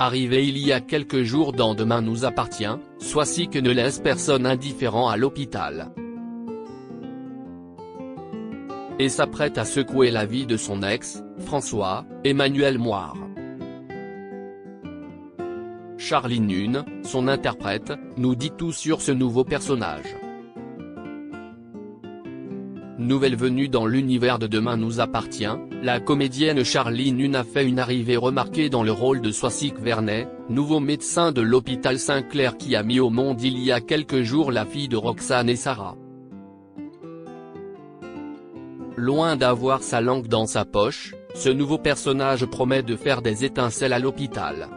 Arrivé il y a quelques jours dans Demain nous appartient, Soisic ne laisse personne indifférent à l'hôpital. Et s'apprête à secouer la vie de son ex, François, Emmanuel Moire. Charlie Nune, son interprète, nous dit tout sur ce nouveau personnage. Nouvelle venue dans l'univers de Demain nous appartient, la comédienne Charlie Nune a fait une arrivée remarquée dans le rôle de Soisic Vernet, nouveau médecin de l'hôpital Saint-Clair qui a mis au monde il y a quelques jours la fille de Roxane et Sarah. Loin d'avoir sa langue dans sa poche, ce nouveau personnage promet de faire des étincelles à l'hôpital.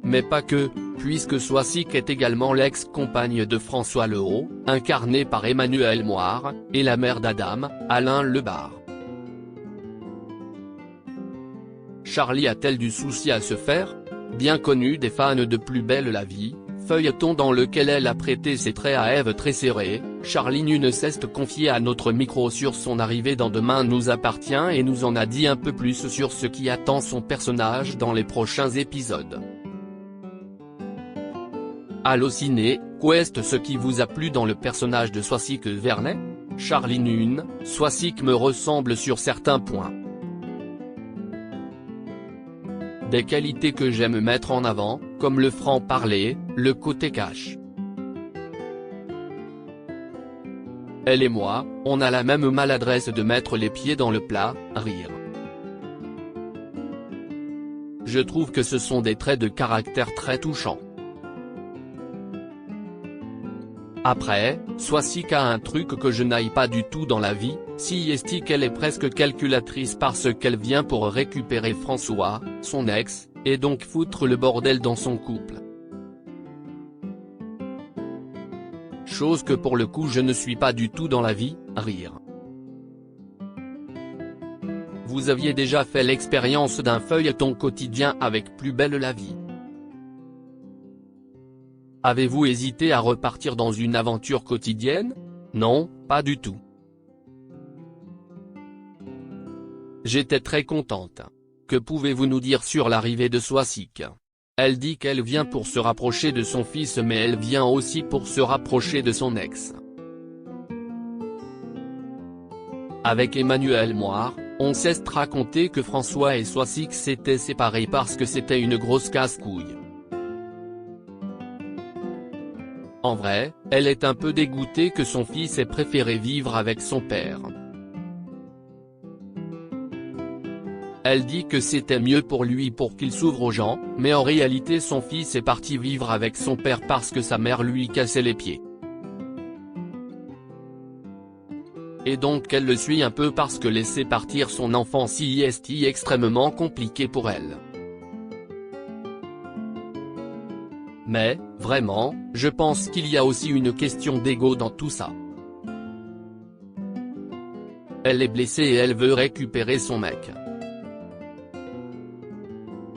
Mais pas que, puisque Soisic est également l'ex-compagne de François Lehaut, incarnée par Emmanuel Moire, et la mère d'Adam, Alain Lebar. Charlie a-t-elle du souci à se faire? Bien connue des fans de Plus belle la vie, feuilleton dans lequel elle a prêté ses traits à Ève Tresserré, Charlie Nune ne cesse de confier à notre micro sur son arrivée dans Demain nous appartient et nous en a dit un peu plus sur ce qui attend son personnage dans les prochains épisodes. Allociné, qu'est ce qui vous a plu dans le personnage de Soisic Vernet? Charlie Nune, Soisic me ressemble sur certains points. Des qualités que j'aime mettre en avant, comme le franc-parler, le côté cash. Elle et moi, on a la même maladresse de mettre les pieds dans le plat, rire. Je trouve que ce sont des traits de caractère très touchants. Après, Soisic a un truc que je n'aille pas du tout dans la vie, si est qu'elle est presque calculatrice parce qu'elle vient pour récupérer François, son ex, et donc foutre le bordel dans son couple. Chose que pour le coup je ne suis pas du tout dans la vie, rire. Vous aviez déjà fait l'expérience d'un feuilleton quotidien avec Plus belle la vie. Avez-vous hésité à repartir dans une aventure quotidienne? Non, pas du tout. J'étais très contente. Que pouvez-vous nous dire sur l'arrivée de Soisic? Elle dit qu'elle vient pour se rapprocher de son fils mais elle vient aussi pour se rapprocher de son ex. Avec Emmanuel Moire, on s'est raconté que François et Soisic s'étaient séparés parce que c'était une grosse casse-couille. En vrai, elle est un peu dégoûtée que son fils ait préféré vivre avec son père. Elle dit que c'était mieux pour lui pour qu'il s'ouvre aux gens, mais en réalité son fils est parti vivre avec son père parce que sa mère lui cassait les pieds. Et donc elle le suit un peu parce que laisser partir son enfant si est extrêmement compliqué pour elle. Mais, vraiment, je pense qu'il y a aussi une question d'ego dans tout ça. Elle est blessée et elle veut récupérer son mec.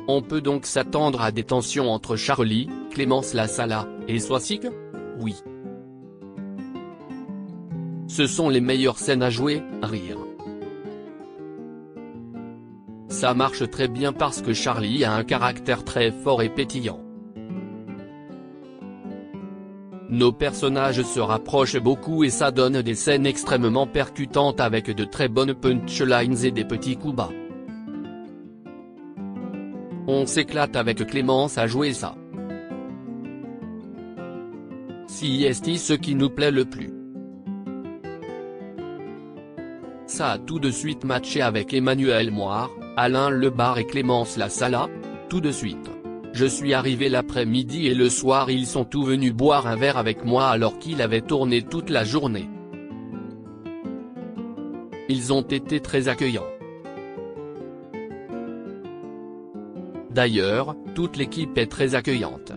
On peut donc s'attendre à des tensions entre Charlie, Clémence Lassala, et Soisic? Oui. Ce sont les meilleures scènes à jouer, rire. Ça marche très bien parce que Charlie a un caractère très fort et pétillant. Nos personnages se rapprochent beaucoup et ça donne des scènes extrêmement percutantes avec de très bonnes punchlines et des petits coups bas. On s'éclate avec Clémence à jouer ça. Si est ce qui nous plaît le plus. Ça a tout de suite matché avec Emmanuel Moire, Alain Lebar et Clémence Lassala, tout de suite. Je suis arrivé l'après-midi et le soir ils sont tous venus boire un verre avec moi alors qu'il avait tourné toute la journée. Ils ont été très accueillants. D'ailleurs, toute l'équipe est très accueillante.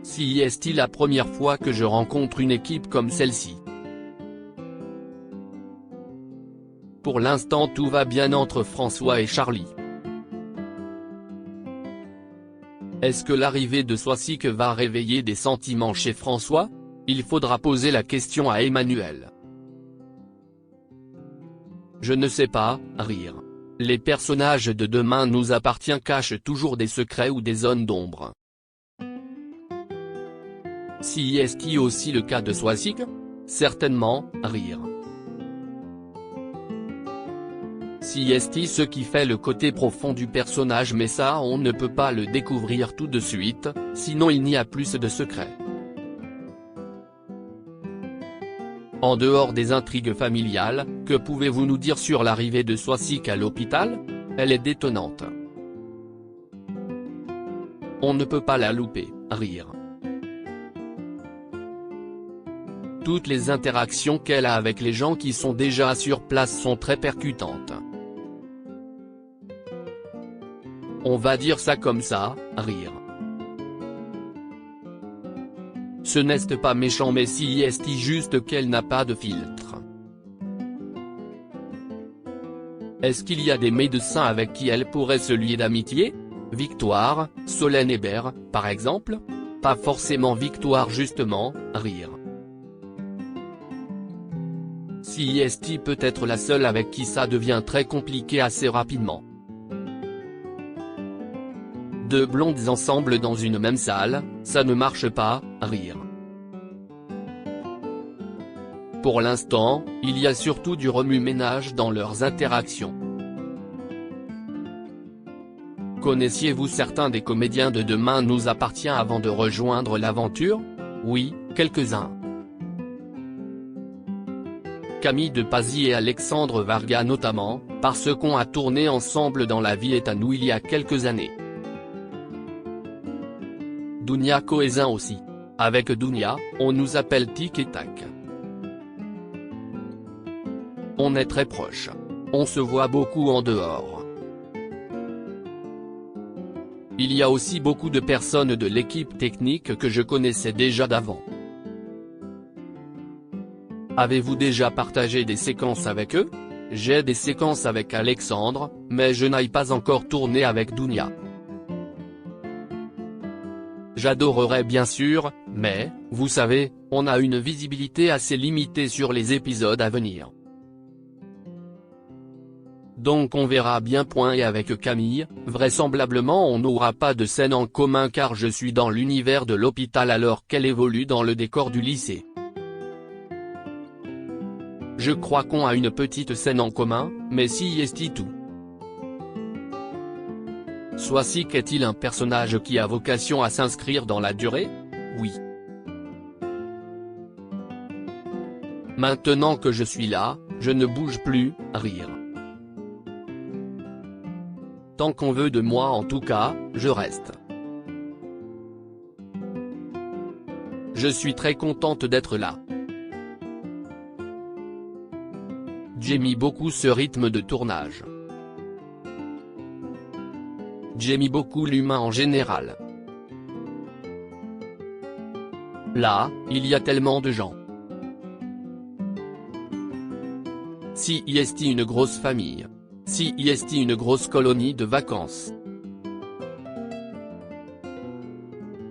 Si est la première fois que je rencontre une équipe comme celle-ci. Pour l'instant tout va bien entre François et Charlie. Est-ce que l'arrivée de Soisic va réveiller des sentiments chez François? Il faudra poser la question à Emmanuel. Je ne sais pas, rire. Les personnages de Demain nous appartient cachent toujours des secrets ou des zones d'ombre. Si est-il aussi le cas de Swasik? Certainement, rire. Si est-il ce qui fait le côté profond du personnage, mais ça on ne peut pas le découvrir tout de suite, sinon il n'y a plus de secrets. En dehors des intrigues familiales, que pouvez-vous nous dire sur l'arrivée de Swasik à l'hôpital? Elle est détonnante. On ne peut pas la louper, rire. Toutes les interactions qu'elle a avec les gens qui sont déjà sur place sont très percutantes. On va dire ça comme ça, rire. Ce n'est pas méchant, mais si est-il juste qu'elle n'a pas de filtre. Est-ce qu'il y a des médecins avec qui elle pourrait se lier d'amitié? Victoire, Solène Hébert, par exemple? Pas forcément Victoire justement, rire. Si est-il peut être la seule avec qui ça devient très compliqué assez rapidement. Deux blondes ensemble dans une même salle, ça ne marche pas, rire. Pour l'instant, il y a surtout du remue-ménage dans leurs interactions. Connaissiez-vous certains des comédiens de Demain nous appartient avant de rejoindre l'aventure? Oui, quelques-uns. Camille de Pazy et Alexandre Varga notamment, parce qu'on a tourné ensemble dans La vie est à nous il y a quelques années. Dounia Cohézin aussi. Avec Dounia, on nous appelle Tic et Tac. On est très proches. On se voit beaucoup en dehors. Il y a aussi beaucoup de personnes de l'équipe technique que je connaissais déjà d'avant. Avez-vous déjà partagé des séquences avec eux? J'ai des séquences avec Alexandre, mais je n'ai pas encore tourné avec Dounia. J'adorerais bien sûr, mais, vous savez, on a une visibilité assez limitée sur les épisodes à venir. Donc on verra bien. Et avec Camille, vraisemblablement on n'aura pas de scène en commun car je suis dans l'univers de l'hôpital alors qu'elle évolue dans le décor du lycée. Je crois qu'on a une petite scène en commun, mais si est-il tout. Swasik est-il un personnage qui a vocation à s'inscrire dans la durée? Oui. Maintenant que je suis là, je ne bouge plus, rire. Tant qu'on veut de moi en tout cas, je reste. Je suis très contente d'être là. J'aime beaucoup ce rythme de tournage. J'aime beaucoup l'humain en général. Là, il y a tellement de gens. Si est-il une grosse famille. Si est-il une grosse colonie de vacances.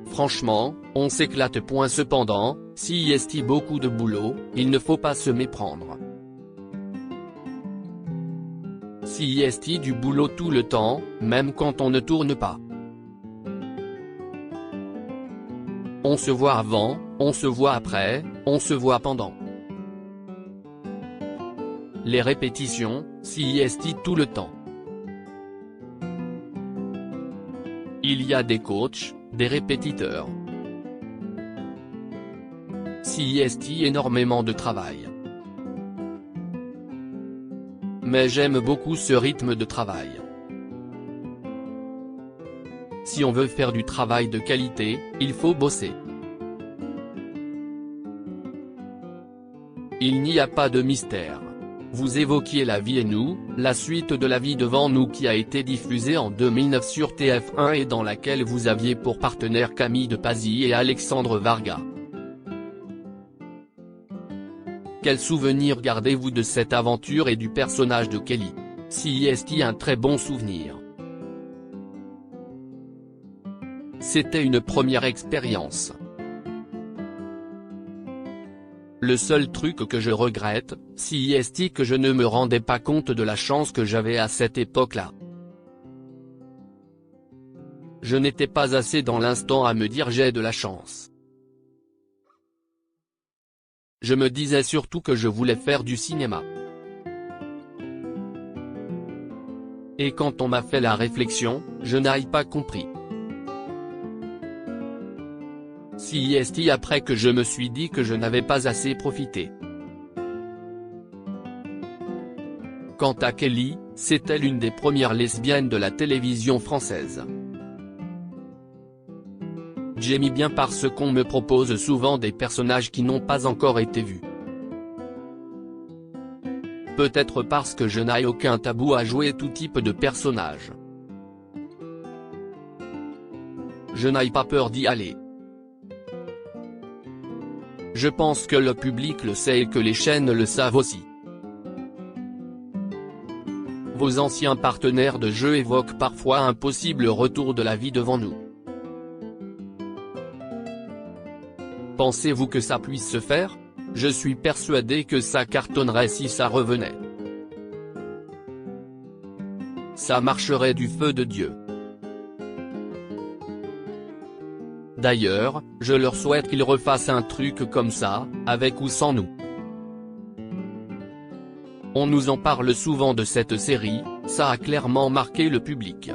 Franchement, on s'éclate. Cependant, si est-il beaucoup de boulot, il ne faut pas se méprendre. Si est-il du boulot tout le temps, même quand on ne tourne pas. On se voit avant, on se voit après, on se voit pendant. Les répétitions, si est-il tout le temps. Il y a des coachs, des répétiteurs. Si est-il énormément de travail. Mais j'aime beaucoup ce rythme de travail. Si on veut faire du travail de qualité, il faut bosser. Il n'y a pas de mystère. Vous évoquiez La vie et nous, la suite de La vie devant nous qui a été diffusée en 2009 sur TF1 et dans laquelle vous aviez pour partenaires Camille de Pazy et Alexandre Varga. Quel souvenir gardez-vous de cette aventure et du personnage de Kelly? Si est-il un très bon souvenir. C'était une première expérience. Le seul truc que je regrette, c'est que je ne me rendais pas compte de la chance que j'avais à cette époque-là. Je n'étais pas assez dans l'instant à me dire j'ai de la chance. Je me disais surtout que je voulais faire du cinéma. Et quand on m'a fait la réflexion, je n'ai pas compris. C'est après que je me suis dit que je n'avais pas assez profité. Quant à Kelly, c'était l'une des premières lesbiennes de la télévision française. J'aime bien parce qu'on me propose souvent des personnages qui n'ont pas encore été vus. Peut-être parce que je n'ai aucun tabou à jouer tout type de personnage. Je n'ai pas peur d'y aller. Je pense que le public le sait et que les chaînes le savent aussi. Vos anciens partenaires de jeu évoquent parfois un possible retour de la vie devant nous. Pensez-vous que ça puisse se faire? Je suis persuadé que ça cartonnerait si ça revenait. Ça marcherait du feu de Dieu. D'ailleurs, je leur souhaite qu'ils refassent un truc comme ça, avec ou sans nous. On nous en parle souvent de cette série, ça a clairement marqué le public.